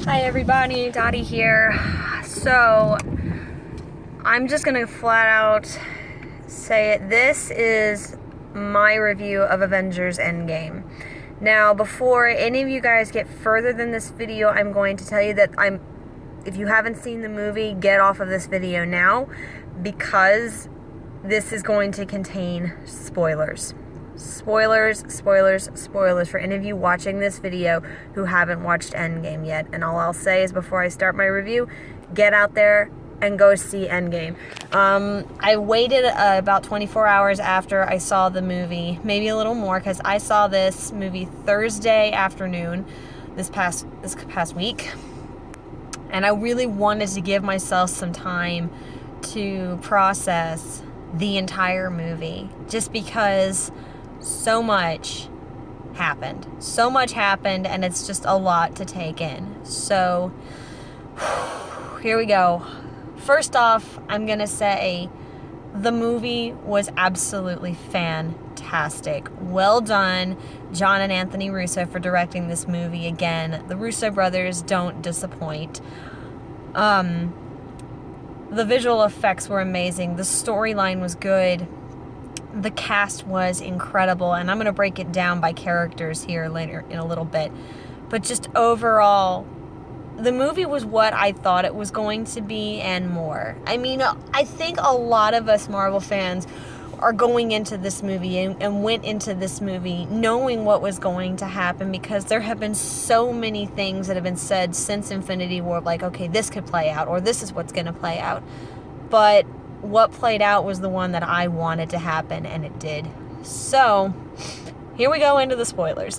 Hi everybody, Dottie here. So, I'm just gonna flat out say it. This is my review of Avengers Endgame. Now, before any of you guys get further than this video, I'm going to tell you that if you haven't seen the movie, get off of this video now, because this is going to contain spoilers. Spoilers for any of you watching this video who haven't watched Endgame yet. And all I'll say is, before I start my review, get out there and go see Endgame. I waited about 24 hours after I saw the movie, maybe a little more, because I saw this movie Thursday afternoon this past week. And I really wanted to give myself some time to process the entire movie, just because so much happened, and it's just a lot to take in. So here we go. First off, I'm gonna say the movie was absolutely fantastic. Well done, John and Anthony Russo, for directing this movie. Again, the Russo brothers don't disappoint. The visual effects were amazing. The storyline was good. The cast was incredible, and I'm going to break it down by characters here later in a little bit. But just overall, the movie was what I thought it was going to be and more. I mean, I think a lot of us Marvel fans are going into this movie and went into this movie knowing what was going to happen, because there have been so many things that have been said since Infinity War, like, okay, this could play out, or this is what's going to play out. But what played out was the one that I wanted to happen, and it did. So, here we go into the spoilers.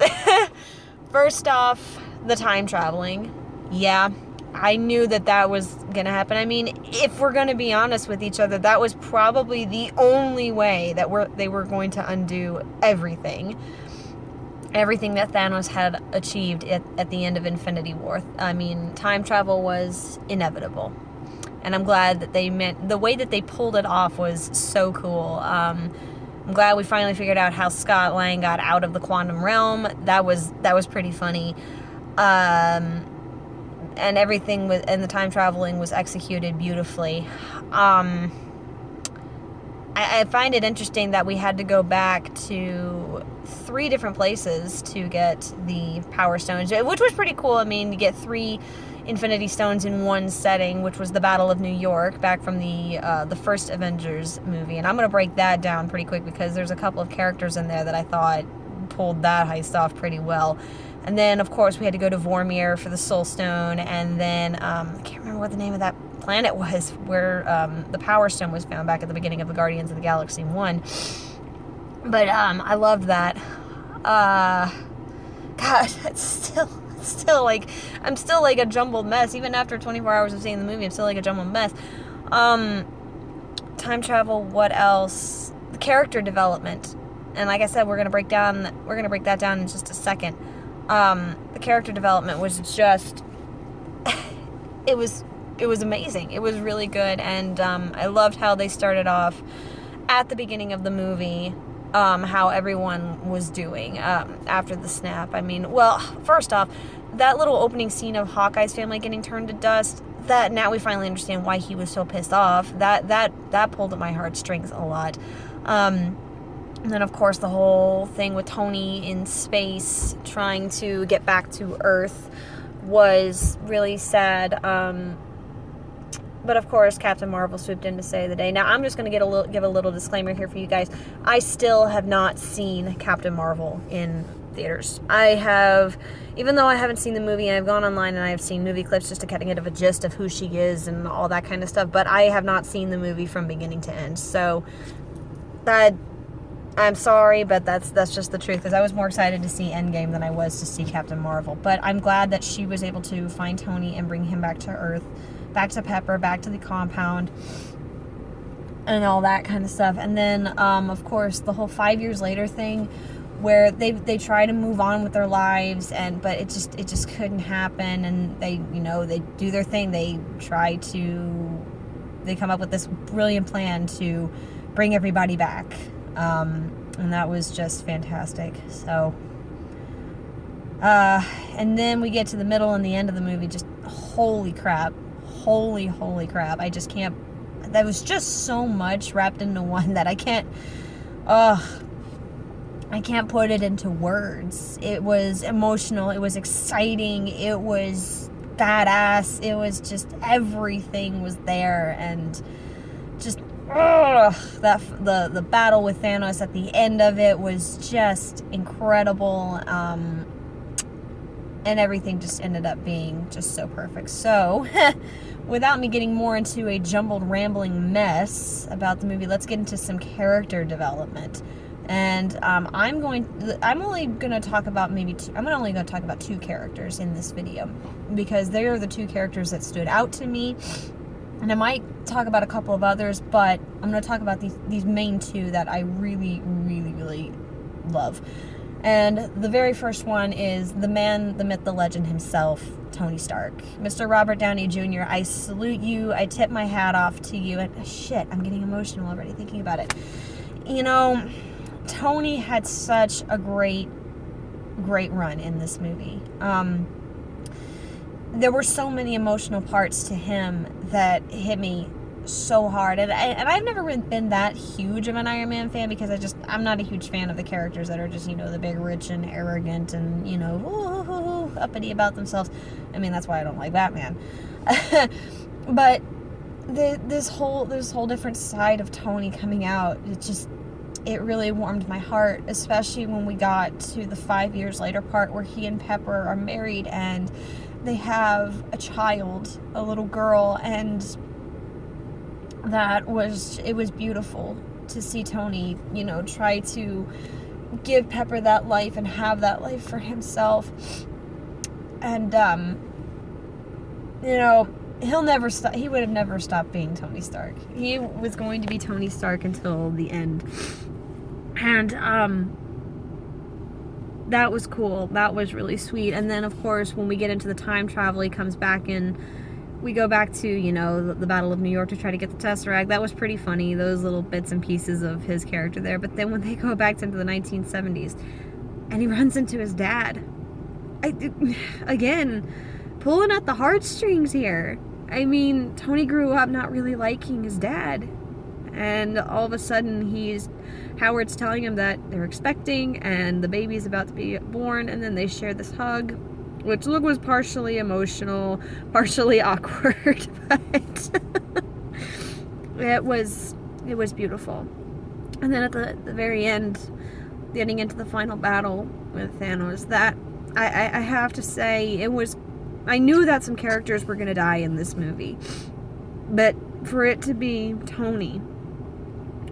First off, the time traveling. Yeah, I knew that was going to happen. I mean, if we're going to be honest with each other, that was probably the only way that they were going to undo everything that Thanos had achieved at the end of Infinity War. I mean, time travel was inevitable. And I'm glad that the way that they pulled it off was so cool. I'm glad we finally figured out how Scott Lang got out of the quantum realm. That was pretty funny. And everything and the time traveling was executed beautifully. I find it interesting that we had to go back to 3 different places to get the Power Stones, which was pretty cool. I mean, you get 3 Infinity Stones in one setting, which was the Battle of New York, back from the first Avengers movie. And I'm going to break that down pretty quick, because there's a couple of characters in there that I thought pulled that heist off pretty well. And then, of course, we had to go to Vormir for the Soul Stone, and then I can't remember what the name of that planet was, where the Power Stone was found back at the beginning of the Guardians of the Galaxy 1. But I loved that. God, it's still like, I'm still like a jumbled mess. Even after 24 hours of seeing the movie, I'm still like a jumbled mess. Time travel, what else? The character development. And like I said, we're going to break that down in just a second. The character development was just, it was amazing. It was really good. And I loved how they started off at the beginning of the movie, how everyone was doing after the snap. I mean, well, first off, that little opening scene of Hawkeye's family getting turned to dust, that now we finally understand why he was so pissed off. That pulled at my heartstrings a lot. And then, of course, the whole thing with Tony in space trying to get back to Earth was really sad. But of course, Captain Marvel swooped in to save the day. Now, I'm just going to give a little disclaimer here for you guys. I still have not seen Captain Marvel in theaters. Even though I haven't seen the movie, I've gone online and I've seen movie clips just to kind of get a gist of who she is and all that kind of stuff. But I have not seen the movie from beginning to end. So, I'm sorry, but that's just the truth, because I was more excited to see Endgame than I was to see Captain Marvel. But I'm glad that she was able to find Tony and bring him back to Earth, back to Pepper, back to the compound, and all that kind of stuff. And then, of course, the whole 5 years later thing, where they try to move on with their lives, but it just couldn't happen. And they do their thing. They come up with this brilliant plan to bring everybody back. And that was just fantastic. So And then we get to the middle and the end of the movie, just holy crap. Holy crap. I just can't, that was just so much wrapped into one that I can't put it into words. It was emotional, it was exciting, it was badass, it was just, everything was there, and just that the battle with Thanos at the end of it was just incredible, and everything just ended up being just so perfect. So without me getting more into a jumbled rambling mess about the movie, let's get into some character development. And I'm only going to talk about two characters in this video, because they are the two characters that stood out to me. And I might talk about a couple of others, but I'm going to talk about these main two that I really love. And the very first one is the man, the myth, the legend himself, Tony Stark. Mr. Robert Downey Jr., I salute you. I tip my hat off to you. And shit, I'm getting emotional already thinking about it. You know, Tony had such a great run in this movie. There were so many emotional parts to him that hit me so hard, and I've never really been that huge of an Iron Man fan, because I'm not a huge fan of the characters that are just, the big, rich, and arrogant, and uppity about themselves. I mean, that's why I don't like Batman. But this whole different side of Tony coming out, it really warmed my heart, especially when we got to the 5 years later part where he and Pepper are married and they have a child, a little girl, and it was beautiful to see Tony, try to give Pepper that life and have that life for himself. And, he'll never stop. He would have never stopped being Tony Stark. He was going to be Tony Stark until the end. And, that was cool. That was really sweet. And then, of course, when we get into the time travel, he comes back and we go back to, the Battle of New York to try to get the Tesseract. That was pretty funny, those little bits and pieces of his character there. But then when they go back into the 1970s and he runs into his dad, again, pulling at the heartstrings here. I mean, Tony grew up not really liking his dad. And all of a sudden Howard's telling him that they're expecting and the baby's about to be born, and then they share this hug, which was partially emotional, partially awkward, but it was beautiful. And then at the very end, getting into the final battle with Thanos, that I have to say, I knew that some characters were going to die in this movie, but for it to be Tony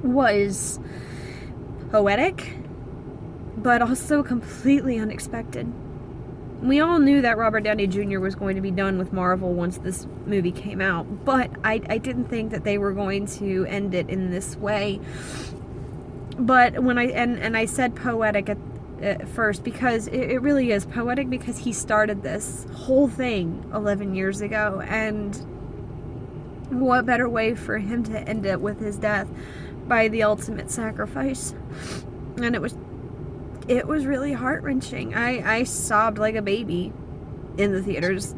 was poetic, but also completely unexpected. We all knew that Robert Downey Jr. was going to be done with Marvel once this movie came out, but I didn't think that they were going to end it in this way. But when I said poetic at first, because it really is poetic, because he started this whole thing 11 years ago, and what better way for him to end it with his death by the ultimate sacrifice. And it was really heart-wrenching. I sobbed like a baby in the theaters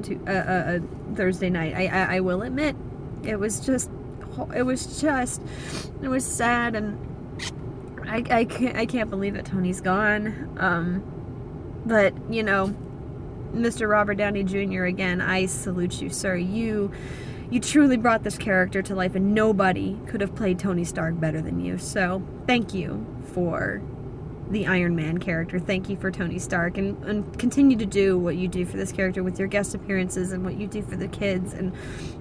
Thursday night. I will admit, it was sad, and I can't believe that Tony's gone. But Mr. Robert Downey Jr., again, I salute you, sir. You truly brought this character to life, and nobody could have played Tony Stark better than you. So thank you for the Iron Man character. Thank you for Tony Stark, and continue to do what you do for this character with your guest appearances and what you do for the kids, and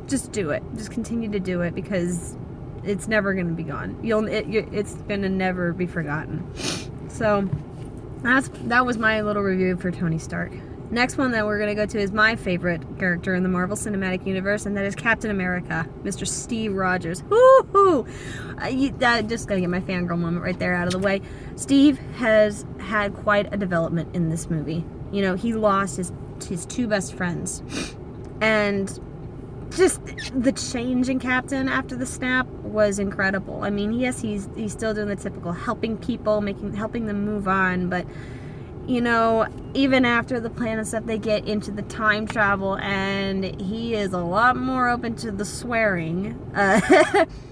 just do it. Just continue to do it, because it's never going to be gone. It's going to never be forgotten. So that was my little review for Tony Stark. Next one that we're going to go to is my favorite character in the Marvel Cinematic Universe, and that is Captain America, Mr. Steve Rogers. Woo-hoo! Just got to get my fangirl moment right there out of the way. Steve has had quite a development in this movie. He lost his two best friends. And just the change in Captain after the snap was incredible. I mean, yes, he's still doing the typical helping people, helping them move on, but you know, even after the plan and stuff, they get into the time travel, and he is a lot more open to the swearing.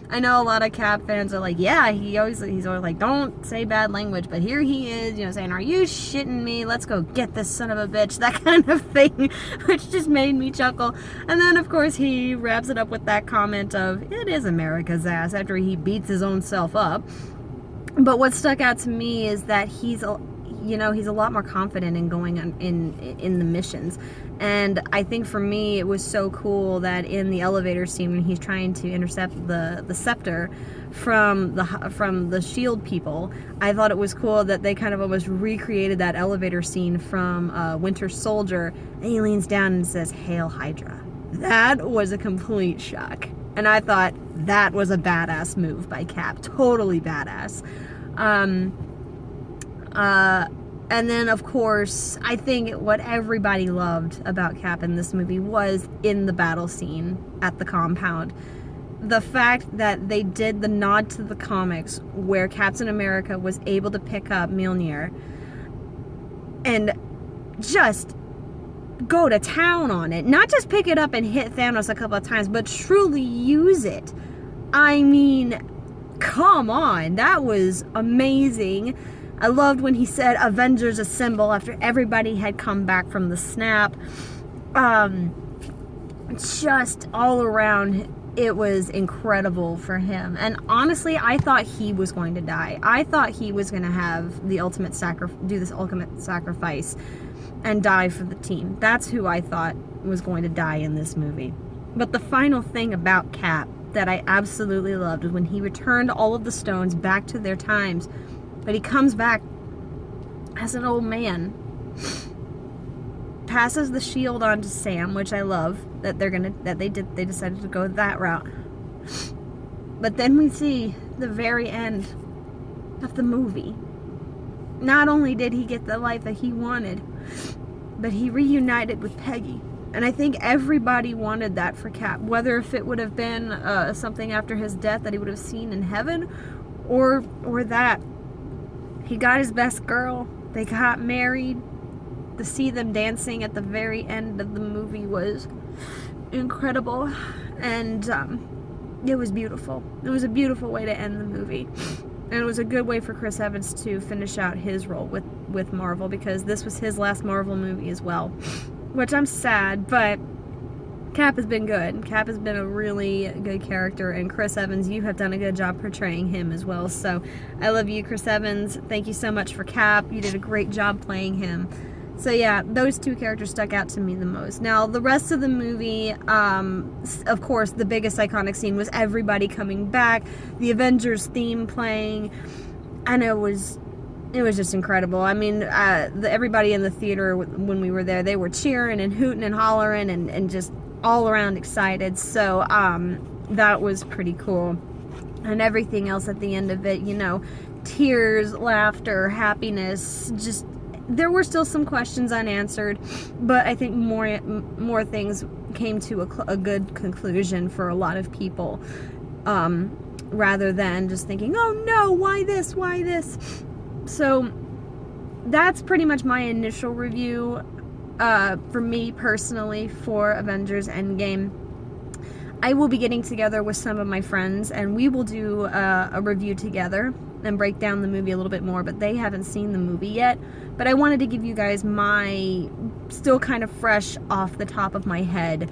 I know a lot of Cap fans are like, yeah, he's always like, don't say bad language, but here he is, you know, saying, are you shitting me? Let's go get this son of a bitch, that kind of thing, which just made me chuckle. And then, of course, he wraps it up with that comment of, it is America's ass, after he beats his own self up. But what stuck out to me is that he's a lot more confident in going on in the missions. And I think for me, it was so cool that in the elevator scene when he's trying to intercept the scepter from the shield people, I thought it was cool that they kind of almost recreated that elevator scene from Winter Soldier, and he leans down and says, "Hail Hydra." That was a complete shock. And I thought that was a badass move by Cap. Totally badass. And then, of course, I think what everybody loved about Cap in this movie was in the battle scene at the compound. The fact that they did the nod to the comics where Captain America was able to pick up Mjolnir and just go to town on it. Not just pick it up and hit Thanos a couple of times, but truly use it. I mean, come on. That was amazing. I loved when he said Avengers assemble after everybody had come back from the snap. Just all around, it was incredible for him. And honestly, I thought he was going to die. I thought he was going to have the ultimate do this ultimate sacrifice and die for the team. That's who I thought was going to die in this movie. But the final thing about Cap that I absolutely loved was when he returned all of the stones back to their times. But he comes back as an old man, passes the shield on to Sam, which I love that they decided to go that route. But then we see the very end of the movie. Not only did he get the life that he wanted, but he reunited with Peggy. And I think everybody wanted that for Cap, whether if it would have been something after his death that he would have seen in heaven, or that. He got his best girl. They got married. To see them dancing at the very end of the movie was incredible. And it was beautiful. It was a beautiful way to end the movie. And it was a good way for Chris Evans to finish out his role with Marvel, because this was his last Marvel movie as well. Which I'm sad, but Cap has been good. Cap has been a really good character, and Chris Evans, you have done a good job portraying him as well. So I love you, Chris Evans. Thank you so much for Cap. You did a great job playing him. So yeah, those two characters stuck out to me the most. Now, the rest of the movie, of course, the biggest iconic scene was everybody coming back, the Avengers theme playing, and it was just incredible. I mean, everybody in the theater when we were there, they were cheering and hooting and hollering and just all around excited. So that was pretty cool. And everything else at the end of it, you know, tears, laughter, happiness, just there were still some questions unanswered, but I think more things came to a good conclusion for a lot of people, rather than just thinking, oh no, why this? So that's pretty much my initial review for me personally for Avengers Endgame. I will be getting together with some of my friends and we will do a review together and break down the movie a little bit more, but they haven't seen the movie yet. But I wanted to give you guys my still kind of fresh off the top of my head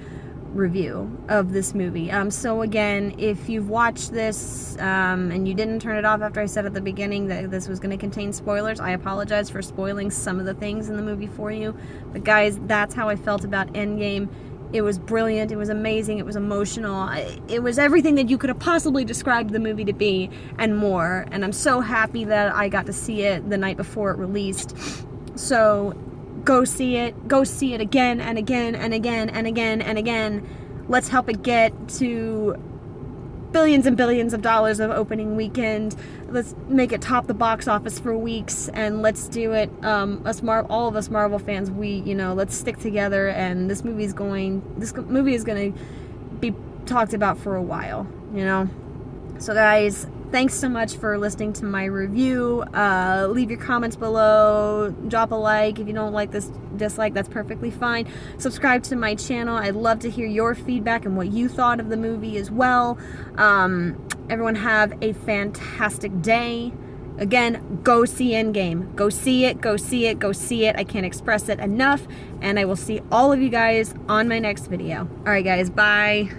review of this movie. So again, if you've watched this and you didn't turn it off after I said at the beginning that this was going to contain spoilers, I apologize for spoiling some of the things in the movie for you. But guys, that's how I felt about Endgame. It was brilliant, it was amazing, it was emotional, it was everything that you could have possibly described the movie to be and more. And I'm so happy that I got to see it the night before it released. So go see it again and again and again and again and again. Let's help it get to billions and billions of dollars of opening weekend. Let's make it top the box office for weeks, and let's do it. All of us Marvel fans, let's stick together. And this movie is going to be talked about for a while. So guys, thanks so much for listening to my review. Leave your comments below. Drop a like. If you don't like this, dislike, that's perfectly fine. Subscribe to my channel. I'd love to hear your feedback and what you thought of the movie as well. Everyone have a fantastic day. Again, go see Endgame. Go see it, go see it, go see it. I can't express it enough. And I will see all of you guys on my next video. All right, guys, bye.